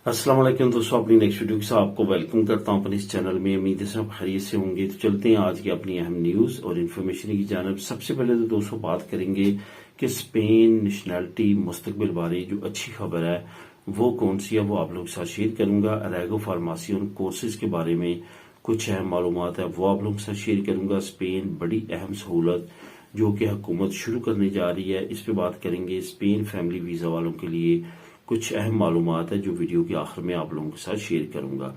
अस्सलाम वालेकुम दोस्तों, अपनी नेक्स्ट वीडियो के साथ आपको वेलकम करता हूं अपने इस चैनल में। उम्मीद है सब खैरियत से होंगे। तो चलते हैं आज की अपनी अहम न्यूज और इन्फॉर्मेशन की जानब। सबसे पहले तो दोस्तों बात करेंगे कि स्पेन नेशनैलिटी मुस्तकबिल बारे जो अच्छी खबर है वो कौन सी है, वो आप लोगों के साथ शेयर करूंगा। अरेगो फार्मेसी और कोर्सेज के बारे में कुछ अहम मालूमात है वो आप लोगों के साथ शेयर करूंगा। स्पेन बड़ी अहम सहूलत जो कि हुकूमत शुरू करने जा रही है, इस पे बात करेंगे। स्पेन फैमिली वीजा वालों के लिए कुछ अहम मालूमात है जो वीडियो के आखिर में आप लोगों के साथ शेयर करूंगा।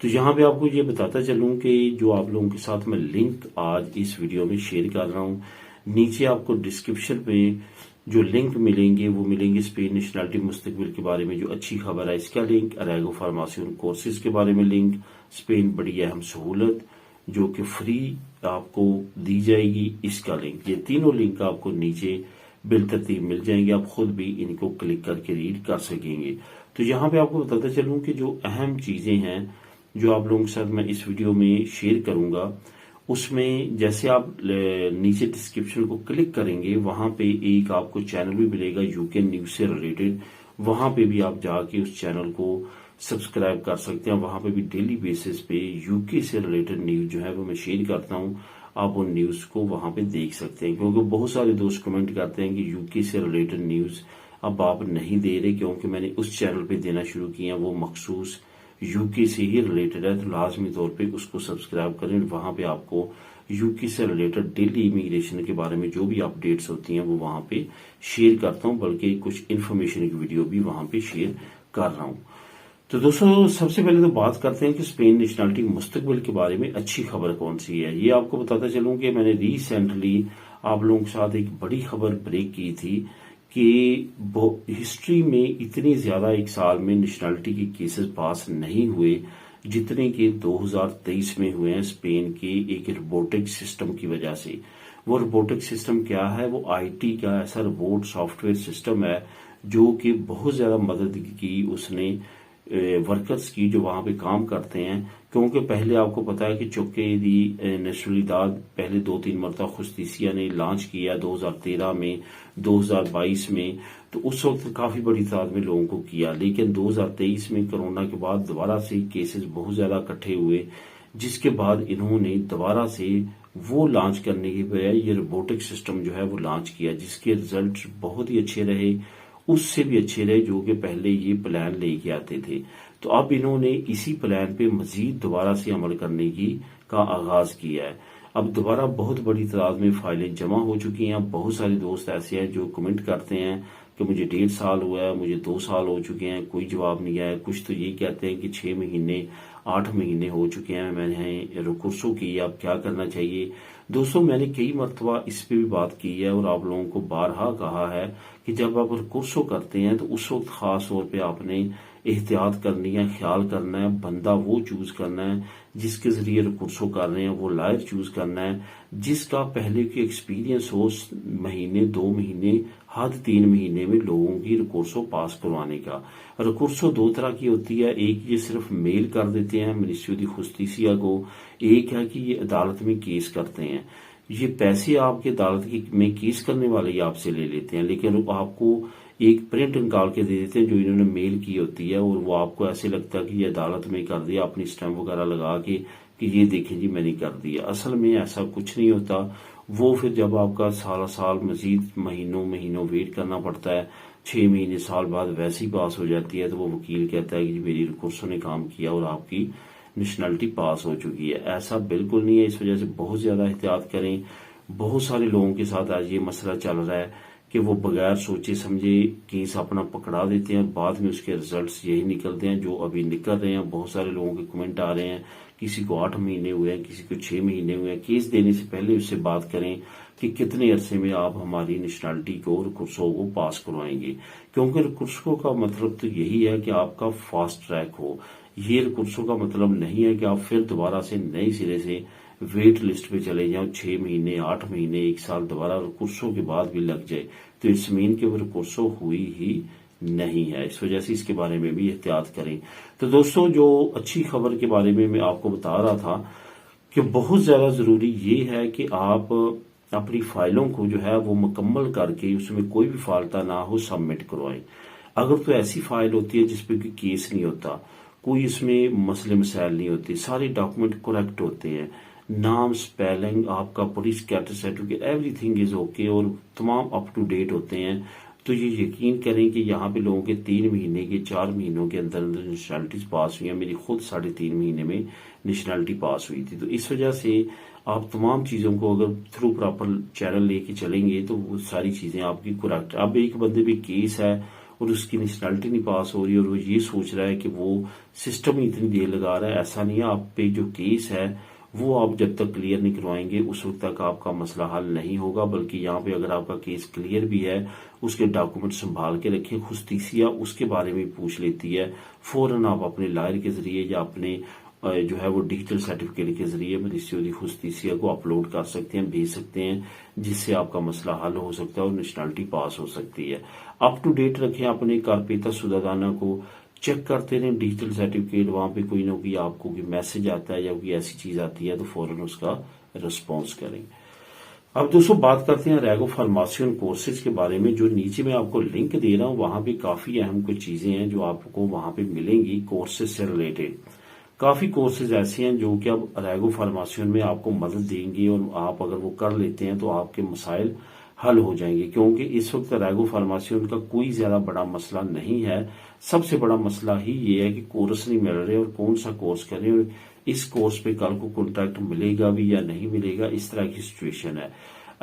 तो यहाँ पे आपको ये बताता चलूं कि जो आप लोगों के साथ मैं लिंक आज इस वीडियो में शेयर कर रहा हूँ, नीचे आपको डिस्क्रिप्शन में जो लिंक मिलेंगे वो मिलेंगे स्पेन नेशनैलिटी मुस्तकबिल के बारे में जो अच्छी खबर है इसका लिंक, अरेगो फार्मेसी कोर्सेज के बारे में लिंक, स्पेन बड़ी अहम सहूलत जो कि फ्री आपको दी जाएगी इसका लिंक। ये तीनों लिंक आपको नीचे बिलतरतीब मिल जाएंगे, आप खुद भी इनको क्लिक करके रीड कर सकेंगे। तो यहाँ पे आपको बताता चलूं कि जो अहम चीजें हैं जो आप लोगों के साथ मैं इस वीडियो में शेयर करूंगा, उसमें जैसे आप नीचे डिस्क्रिप्शन को क्लिक करेंगे वहां पे एक आपको चैनल भी मिलेगा यूके न्यूज से रिलेटेड। वहां पे भी आप जाके उस चैनल को सब्सक्राइब कर सकते हैं। वहां पे भी डेली बेसिस पे यूके से रिलेटेड न्यूज जो है वो मैं शेयर करता हूं, आप उन न्यूज को वहां पे देख सकते हैं। क्योंकि बहुत सारे दोस्त कमेंट करते हैं कि यूके से रिलेटेड न्यूज अब आप नहीं दे रहे, क्योंकि मैंने उस चैनल पे देना शुरू किया, वो मखसूस यूके से ही रिलेटेड है। तो लाजमी तौर पे उसको सब्सक्राइब करें। वहां पे आपको यूके से रिलेटेड डेली इमिग्रेशन के बारे में जो भी अपडेट्स होती हैं वो वहां पे शेयर करता हूं, बल्कि कुछ इन्फॉर्मेशन की वीडियो भी वहां पे शेयर कर रहा हूं। तो दोस्तों सबसे पहले तो बात करते हैं कि स्पेन नेशनैलिटी मुस्तकबिल के बारे में अच्छी खबर कौन सी है। ये आपको बताता चलूं कि मैंने रिसेंटली आप लोगों के साथ एक बड़ी खबर ब्रेक की थी कि हिस्ट्री में इतनी ज्यादा एक साल में नेशनैलिटी के केसेस पास नहीं हुए जितने कि 2023 में हुए हैं स्पेन के एक रोबोटिक सिस्टम की वजह से। वो रोबोटिक सिस्टम क्या है? वो आईटी का ऐसा रोबोट सॉफ्टवेयर सिस्टम है जो कि बहुत ज्यादा मदद की उसने वर्कर्स की जो वहां पे काम करते हैं। क्योंकि पहले आपको पता है कि चुके दी नेशनलिदाद पहले 2-3 मरतबा खुस्तीसिया ने लॉन्च किया 2013 में, 2022 में, तो उस वक्त काफी बड़ी तादाद में लोगों को किया। लेकिन 2023 में कोरोना के बाद दोबारा से केसेस बहुत ज्यादा इकट्ठे हुए, जिसके बाद इन्होंने दोबारा से वो लॉन्च करने की बजाय ये रोबोटिक सिस्टम जो है वो लॉन्च किया, जिसके रिजल्ट बहुत ही अच्छे रहे, उससे भी अच्छे रहे जो कि पहले ये प्लान लेके आते थे। तो अब इन्होंने इसी प्लान पे मजीद दोबारा से अमल करने की का आगाज किया है। अब दोबारा बहुत बड़ी तादाद में फाइलें जमा हो चुकी हैं। बहुत सारे दोस्त ऐसे हैं जो कमेंट करते हैं कि मुझे 1.5 साल हुआ है, मुझे 2 साल हो चुके हैं, कोई जवाब नहीं आया। कुछ तो ये कहते हैं कि 6 महीने 8 महीने हो चुके हैं मैंने रिकुर्सो की, अब क्या करना चाहिए। दोस्तों मैंने कई मरतबा इस पे भी बात की है और आप लोगों को बारहा कहा है कि जब आप रिकुर्सो करते हैं तो उस वक्त खास तौर पे आपने एहतियात करनी है, ख्याल करना है, बंदा वो चूज करना है जिसके जरिए रिकुर्सो कर रहे हैं, वो लायर चूज करना है जिसका पहले की एक्सपीरियंस हो महीने 2 महीने हद 3 महीने में लोगों की रिकुर्सो पास करवाने का। रिकुर्सो 2 तरह की होती है, एक ये सिर्फ मेल कर देते हैं मिनिस्ट्री दी जुस्टिसिया को, एक है कि ये अदालत में केस करते हैं। ये पैसे आपके अदालत में केस करने वाले ही आपसे ले लेते हैं, लेकिन आपको एक प्रिंट निकाल के दे देते हैं जो इन्होंने मेल की होती है, और वो आपको ऐसे लगता है कि ये अदालत में कर दिया, अपनी स्टैम्प वगैरह लगा के कि ये देखें जी मैंने कर दिया। असल में ऐसा कुछ नहीं होता। वो फिर जब आपका साल साल मजीद महीनों महीनों वेट करना पड़ता है, 6 महीने साल बाद वैसे ही पास हो जाती है, तो वो वकील कहता है कि जी मेरी रिकुर्सो ने काम किया और आपकी नेशनैलिटी पास हो चुकी है। ऐसा बिल्कुल नहीं है। इस वजह से बहुत ज्यादा एहतियात करें। बहुत सारे लोगों के साथ आज ये मसला चल रहा है कि वो बगैर सोचे समझे केस अपना पकड़ा देते हैं, बाद में उसके रिजल्ट्स यही निकलते हैं जो अभी निकल रहे हैं। बहुत सारे लोगों के कमेंट आ रहे हैं, किसी को 8 महीने हुए हैं, किसी को 6 महीने हुए हैं। केस देने से पहले उससे बात करें कि कितने अरसे में आप हमारी नेशनैलिटी को रिकुर्सो को पास करवाएंगे, क्योंकि रिकुर्सो का मतलब तो यही है कि आपका फास्ट ट्रैक हो। ये रिकुर्सो का मतलब नहीं है कि आप फिर दोबारा से नए सिरे से वेट लिस्ट पे चले जाओ, 6 महीने 8 महीने 1 साल दोबारा रिकुर्सो के बाद भी लग जाए, तो इट्स मीन कि वो रिकुर्सो हुई ही नहीं है। इस वजह से इसके बारे में भी एहतियात करें। तो दोस्तों जो अच्छी खबर के बारे में मैं आपको बता रहा था कि बहुत ज्यादा जरूरी ये है कि आप अपनी फाइलों को जो है वो मुकम्मल करके उसमें कोई भी फाल्टा ना हो सबमिट करवाएं। अगर तो ऐसी फाइल होती है जिसपे कोई केस नहीं होता, कोई इसमें मसले मसाइल नहीं होते, सारे डॉक्यूमेंट करेक्ट होते हैं, नाम, स्पेलिंग, आपका police cadre certificate, everything is okay और तमाम अप टू डेट होते हैं, तो ये यकीन करें कि यहाँ पे लोगों के 3 महीने के 4 महीनों के अंदर अंदर नेशनलिटीज पास हुई हैं। मेरी खुद 3.5 महीने में नेशनलिटी पास हुई थी। तो इस वजह से आप तमाम चीज़ों को अगर थ्रू प्रॉपर चैनल लेके चलेंगे तो वो सारी चीज़ें आपकी करेक्ट। अब एक बंदे पे केस है और उसकी नेशनलिटी नहीं पास हो रही और वो ये सोच रहा है कि वो सिस्टम ही इतनी देर लगा रहा है, ऐसा नहीं है। आप पे जो केस है वो आप जब तक क्लियर नहीं करवाएंगे उस वक्त तक आपका मसला हल नहीं होगा। बल्कि यहाँ पे अगर आपका केस क्लियर भी है, उसके डॉक्यूमेंट संभाल के रखें। खुस्तीसिया उसके बारे में पूछ लेती है, फौरन आप अपने लॉयर के जरिए या अपने जो है वो डिजिटल सर्टिफिकेट के जरिए मजिस्ट्रेट खुस्तीसिया को अपलोड कर सकते हैं, भेज सकते हैं, जिससे आपका मसला हल हो सकता है और नेशनलिटी पास हो सकती है। अप टू डेट रखें अपने कारपेता शुदादाना को, चेक करते रहें डिजिटल सर्टिफिकेट, वहां पे कोई ना कोई आपको कोई मैसेज आता है या कोई ऐसी चीज आती है तो फौरन उसका रिस्पॉन्स करें। अब दोस्तों बात करते हैं रेगो फार्मेसी कोर्सेज के बारे में। जो नीचे मैं आपको लिंक दे रहा हूं वहां पे काफी अहम कुछ चीजें हैं जो आपको वहां पे मिलेंगी कोर्सेज से रिलेटेड। काफी कोर्सेज ऐसे हैं जो कि अब रेगो फार्मेसी में आपको मदद देंगे और आप अगर वो कर लेते हैं तो आपके मसाइल हल हो जाएंगे। क्योंकि इस वक्त रेगो फार्मेसी का कोई ज्यादा बड़ा मसला नहीं है, सबसे बड़ा मसला ही ये है कि कोर्स नहीं मिल रहे और कौन सा कोर्स करें और इस कोर्स पे कल को कॉन्ट्रैक्ट मिलेगा भी या नहीं मिलेगा, इस तरह की सिचुएशन है।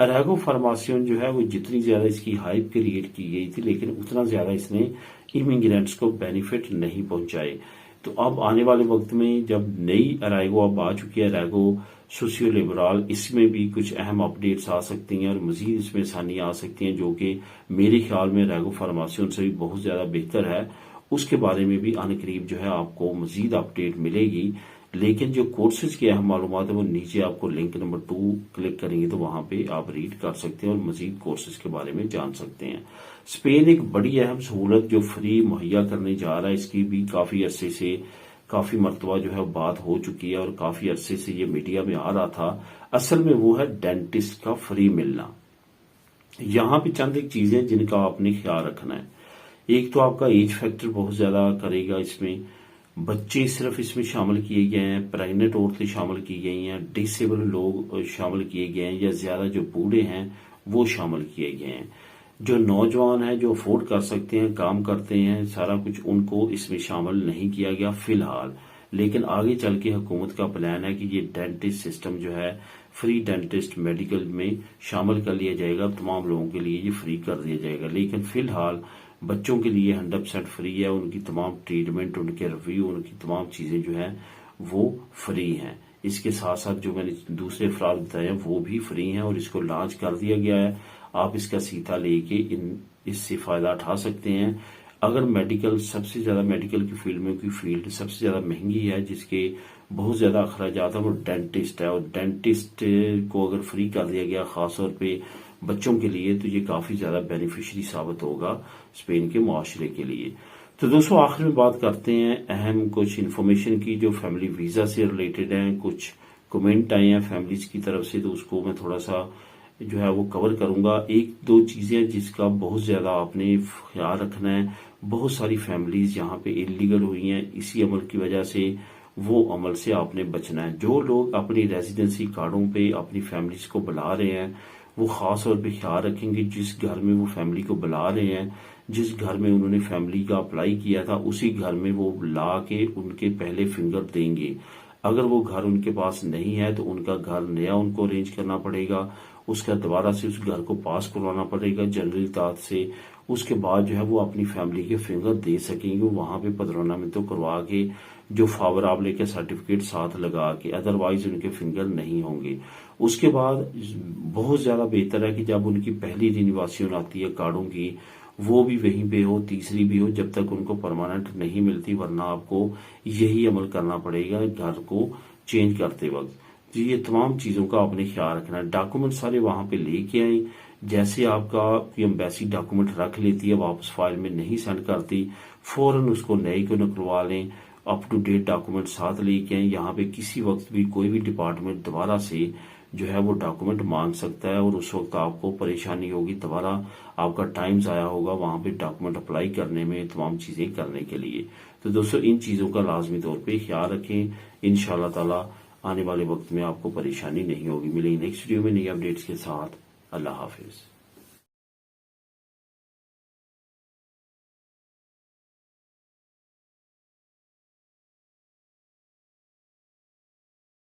रेगो फार्मेसी जो है वो जितनी ज्यादा इसकी हाइप क्रिएट की गई थी लेकिन उतना ज्यादा इसने इमिग्रेंट्स को बेनिफिट नहीं पहुंचाए। तो अब आने वाले वक्त में जब नई रेगो अब आ चुकी है, रेगो सोशियो लिबरल, इसमें भी कुछ अहम अपडेट्स आ सकती हैं और मजीद इसमें आसानियां आ सकती हैं जो कि मेरे ख्याल में रेगो फार्मेसी से भी बहुत ज्यादा बेहतर है। उसके बारे में भी अनकरीब जो है आपको मजीद अपडेट मिलेगी। लेकिन जो कोर्सेज की अहम मालूमात है वो नीचे आपको लिंक नंबर 2 क्लिक करेंगे तो वहां पे आप रीड कर सकते हैं और मजीद कोर्सेज के बारे में जान सकते हैं। स्पेन एक बड़ी अहम सहूलत जो फ्री मुहैया करने जा रहा है, इसकी भी काफी अरसे से काफी मरतबा जो है बात हो चुकी है और काफी अरसे से ये मीडिया में आ रहा था। असल में वो है डेंटिस्ट का फ्री मिलना। यहाँ पे चंद एक चीजें जिनका आपने ख्याल रखना है। एक तो आपका एज फैक्टर बहुत ज्यादा करेगा, इसमें बच्चे सिर्फ इसमें शामिल किए गए हैं, प्रेग्नेंट औरतें शामिल की गई हैं, डिसेबल लोग शामिल किए गए हैं या ज्यादा जो बूढ़े हैं वो शामिल किए गए हैं। जो नौजवान है जो अफोर्ड कर सकते हैं, काम करते हैं, सारा कुछ, उनको इसमें शामिल नहीं किया गया फिलहाल। लेकिन आगे चल के हुकूमत का प्लान है कि ये डेंटिस्ट सिस्टम जो है फ्री डेंटिस्ट मेडिकल में शामिल कर लिया जाएगा, तमाम लोगों के लिए ये फ्री कर दिया जाएगा। लेकिन फिलहाल बच्चों के लिए 100% फ्री है, उनकी तमाम ट्रीटमेंट, उनके रिव्यू, उनकी तमाम चीजें जो है वो फ्री हैं। इसके साथ साथ जो मैंने दूसरे अफराद बताए हैं वो भी फ्री हैं और इसको लॉन्च कर दिया गया है। आप इसका सीधा लेके इससे फायदा उठा सकते हैं। अगर मेडिकल, सबसे ज्यादा मेडिकल की फील्ड में कोई फील्ड सबसे ज्यादा महंगी है जिसके बहुत ज्यादा अखराजात है वो डेंटिस्ट है, और डेंटिस्ट को अगर फ्री कर दिया गया खासतौर पे बच्चों के लिए तो ये काफी ज्यादा बेनिफिशियरी साबित होगा स्पेन के मुआशरे के लिए। तो दोस्तों आखिर में बात करते हैं अहम कुछ इन्फॉर्मेशन की जो फैमिली वीजा से रिलेटेड है। कुछ कमेंट आए हैं फैमिलीज की तरफ से तो उसको मैं थोड़ा सा जो है वो कवर करूंगा। एक दो चीजें जिसका बहुत ज्यादा आपने ख्याल रखना है, बहुत सारी फैमिलीज यहाँ पे इलीगल हुई हैं इसी अमल की वजह से, वो अमल से आपने बचना है। जो लोग अपनी रेजिडेंसी कार्डों पे अपनी फैमिलीज को बुला रहे हैं वो खास तौर पे ख्याल रखेंगे जिस घर में वो फैमिली को बुला रहे हैं, जिस घर में उन्होंने फैमिली का अप्लाई किया था उसी घर में वो ला के उनके पहले फिंगर देंगे। अगर वो घर उनके पास नहीं है तो उनका घर नया उनको अरेंज करना पड़ेगा, उसका दोबारा से उस घर को पास करवाना पड़ेगा जनरल ताद से। उसके बाद जो है वो अपनी फैमिली के फिंगर दे सकेंगे, वहां पे पदराना में तो करवा के जो फावराब लेके सर्टिफिकेट साथ लगा के, अदरवाइज उनके फिंगर नहीं होंगे। उसके बाद बहुत ज्यादा बेहतर है कि जब उनकी पहली रिनिवासियन आती है कार्डों की वो भी वहीं पे हो, तीसरी भी हो, जब तक उनको परमानेंट नहीं मिलती, वरना आपको यही अमल करना पड़ेगा घर को चेंज करते वक्त। तो ये तमाम चीजों का आपने ख्याल रखना है। डॉक्यूमेंट सारे वहां पे लेके आए, जैसे आपका एम्बेसी डॉक्यूमेंट रख लेती है वापस फाइल में नहीं सेंड करती, फौरन उसको नए को निकलवा लें, अप टू डेट डॉक्यूमेंट साथ लेके आए। यहाँ पे किसी वक्त भी कोई भी डिपार्टमेंट दोबारा से जो है वो डॉक्यूमेंट मांग सकता है और उस वक्त आपको परेशानी होगी, दोबारा आपका टाइम ज़ाया होगा वहाँ पे डॉक्यूमेंट अप्लाई करने में, तमाम चीज़ें करने के लिए। तो दोस्तों इन चीज़ों का लाजमी तौर पे ख्याल रखें। इंशाअल्लाह ताला आने वाले वक्त में आपको परेशानी नहीं होगी। मिलेंगे नेक्स्ट वीडियो में नई अपडेट्स के साथ। अल्लाह हाफिज़।